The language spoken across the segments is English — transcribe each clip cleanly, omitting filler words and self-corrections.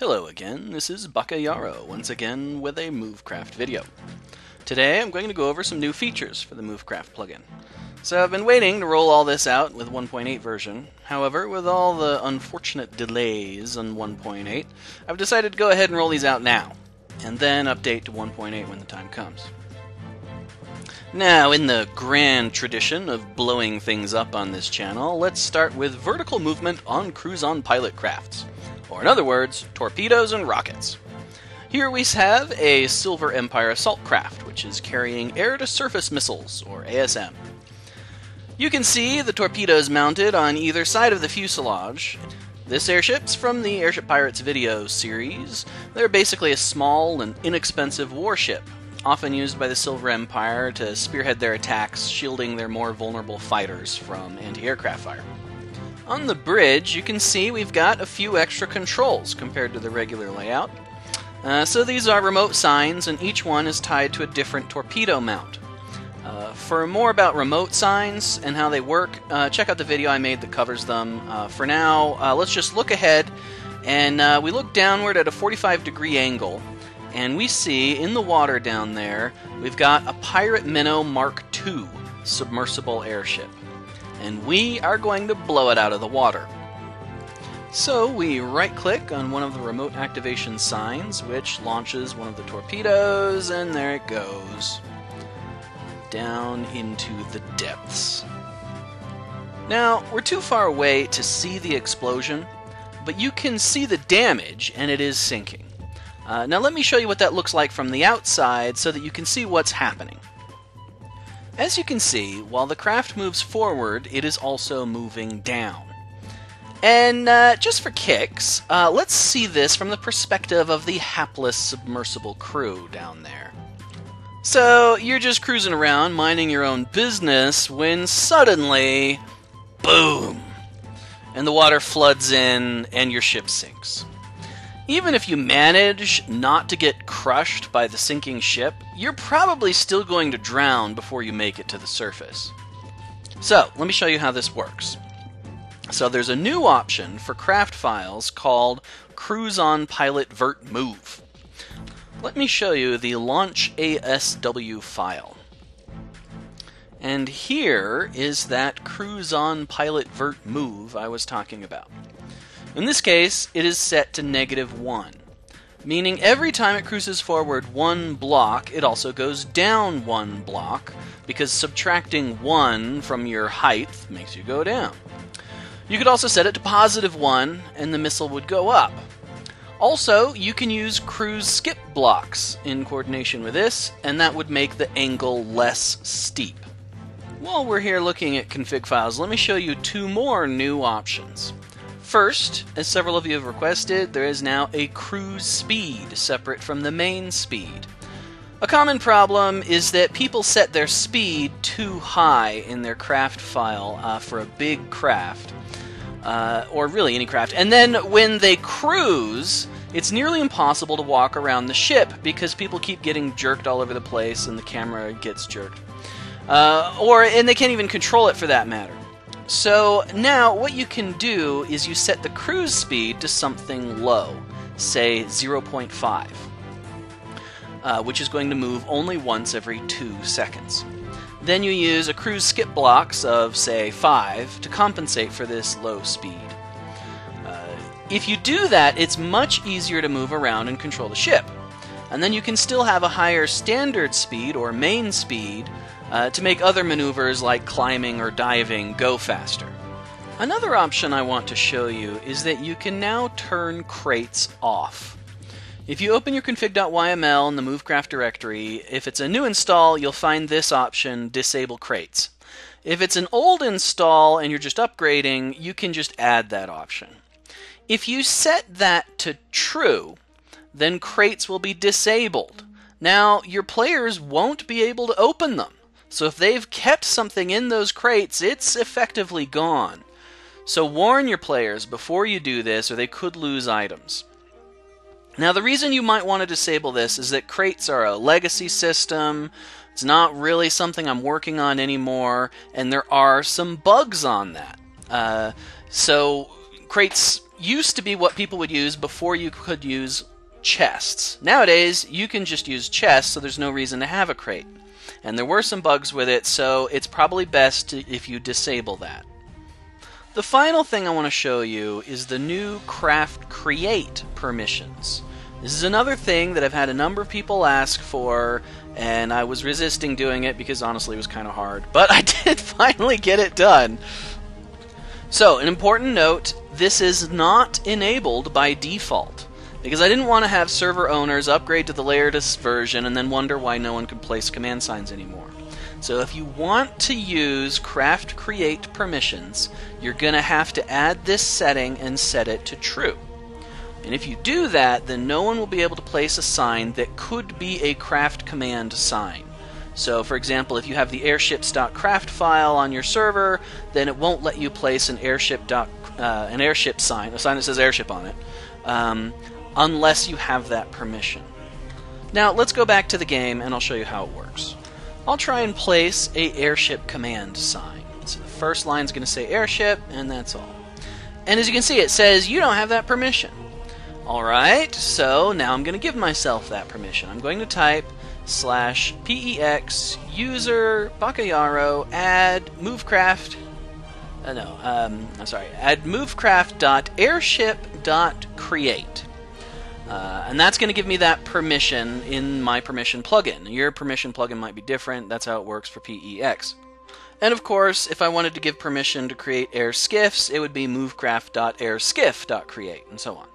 Hello again, this is BaccaYarro, once again with a Movecraft video. Today I'm going to go over some new features for the Movecraft plugin. So I've been waiting to roll all this out with 1.8 version. However, with all the unfortunate delays on 1.8, I've decided to go ahead and roll these out now, and then update to 1.8 when the time comes. Now, in the grand tradition of blowing things up on this channel, let's start with vertical movement on CruiseOnPilotVertMove. Or in other words, torpedoes and rockets. Here we have a Silver Empire assault craft, which is carrying air-to-surface missiles, or ASM. You can see the torpedoes mounted on either side of the fuselage. This airship's from the Airship Pirates video series. They're basically a small and inexpensive warship, often used by the Silver Empire to spearhead their attacks, shielding their more vulnerable fighters from anti-aircraft fire. On the bridge, you can see we've got a few extra controls compared to the regular layout. So these are remote signs, and each one is tied to a different torpedo mount. For more about remote signs and how they work, check out the video I made that covers them. For now, let's just look ahead, and we look downward at a 45-degree angle, and we see in the water down there, we've got a Pirate Minnow Mark II submersible airship. And we are going to blow it out of the water. So we right-click on one of the remote activation signs, which launches one of the torpedoes, and there it goes. Down into the depths. Now, we're too far away to see the explosion, but you can see the damage, and it is sinking. Now let me show you what that looks like from the outside so that you can see what's happening. As you can see, while the craft moves forward, it is also moving down. And just for kicks, let's see this from the perspective of the hapless submersible crew down there. So, you're just cruising around, minding your own business, when suddenly, boom! And the water floods in, and your ship sinks. Even if you manage not to get crushed by the sinking ship, you're probably still going to drown before you make it to the surface. So, let me show you how this works. So there's a new option for craft files called CruiseOnPilotVertMove. Let me show you the launch ASW file. And here is that CruiseOnPilotVertMove I was talking about. In this case, it is set to -1, meaning every time it cruises forward 1 block, it also goes down 1 block, because subtracting 1 from your height makes you go down. You could also set it to +1, and the missile would go up. Also, you can use cruise skip blocks in coordination with this, and that would make the angle less steep. While we're here looking at config files, let me show you 2 more new options. First, as several of you have requested, there is now a cruise speed separate from the main speed. A common problem is that people set their speed too high in their craft file for a big craft, or really any craft, and then when they cruise, it's nearly impossible to walk around the ship because people keep getting jerked all over the place and the camera gets jerked. And they can't even control it for that matter. So now what you can do is you set the cruise speed to something low, say 0.5, which is going to move only once every 2 seconds. Then you use a cruise skip blocks of, say, 5 to compensate for this low speed. If you do that, it's much easier to move around and control the ship. And then you can still have a higher standard speed or main speed to make other maneuvers like climbing or diving go faster. Another option I want to show you is that you can now turn crates off. If you open your config.yml in the Movecraft directory, if it's a new install, you'll find this option, DisableCrates. If it's an old install and you're just upgrading, you can just add that option. If you set that to true, then crates will be disabled. Now, your players won't be able to open them. So if they've kept something in those crates, it's effectively gone. So warn your players before you do this, or they could lose items. Now the reason you might want to disable this is that crates are a legacy system, it's not really something I'm working on anymore, and there are some bugs on that. So crates used to be what people would use before you could use chests. Nowadays, you can just use chests, so there's no reason to have a crate. And there were some bugs with it, so it's probably best if you disable that. The final thing I want to show you is the new Craft Create permissions. This is another thing that I've had a number of people ask for, and I was resisting doing it because honestly it was kind of hard. But I did finally get it done. So, an important note, this is not enabled by default, because I didn't want to have server owners upgrade to the latest version and then wonder why no one could place command signs anymore. So if you want to use Craft Create permissions, you're going to have to add this setting and set it to true. And if you do that, then no one will be able to place a sign that could be a craft command sign. So, for example, if you have the airships.craft file on your server, then it won't let you place an airship sign, a sign that says airship on it, unless you have that permission. Now, let's go back to the game and I'll show you how it works. I'll try and place a airship command sign. So the first line is going to say airship, and that's all. And as you can see, it says you don't have that permission. Alright, so now I'm going to give myself that permission. I'm going to type /PEX user BaccaYarro add Movecraft add Movecraft.airship.create. And that's going to give me that permission in my permission plugin. Your permission plugin might be different. That's how it works for PEX. And of course, if I wanted to give permission to create air skiffs, it would be Movecraft.airskiff.create, and so on.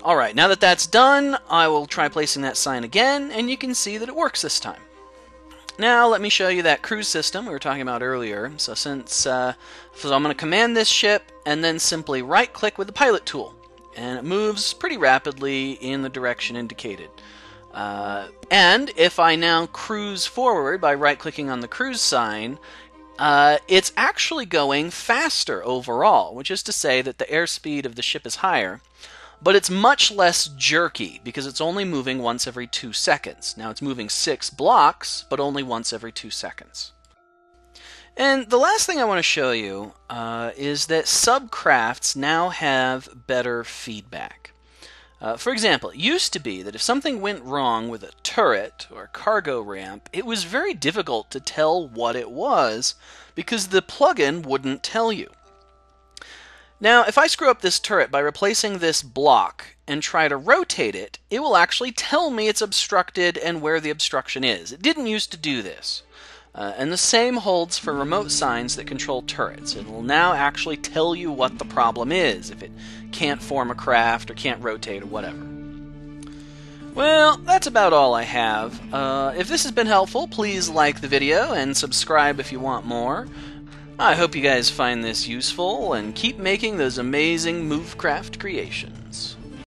Alright, now that that's done, I will try placing that sign again, and you can see that it works this time. Now let me show you that cruise system we were talking about earlier. So I'm going to command this ship, and then simply right-click with the pilot tool. And it moves pretty rapidly in the direction indicated. And if I now cruise forward by right-clicking on the cruise sign, it's actually going faster overall, which is to say that the airspeed of the ship is higher, but it's much less jerky because it's only moving once every 2 seconds. Now it's moving 6 blocks, but only once every 2 seconds. And the last thing I want to show you is that subcrafts now have better feedback. For example, it used to be that if something went wrong with a turret or a cargo ramp, it was very difficult to tell what it was because the plugin wouldn't tell you. Now, if I screw up this turret by replacing this block and try to rotate it, it will actually tell me it's obstructed and where the obstruction is. It didn't used to do this. And the same holds for remote signs that control turrets. It will now actually tell you what the problem is, if it can't form a craft or can't rotate or whatever. Well, that's about all I have. If this has been helpful, please like the video and subscribe if you want more. I hope you guys find this useful and keep making those amazing Movecraft creations.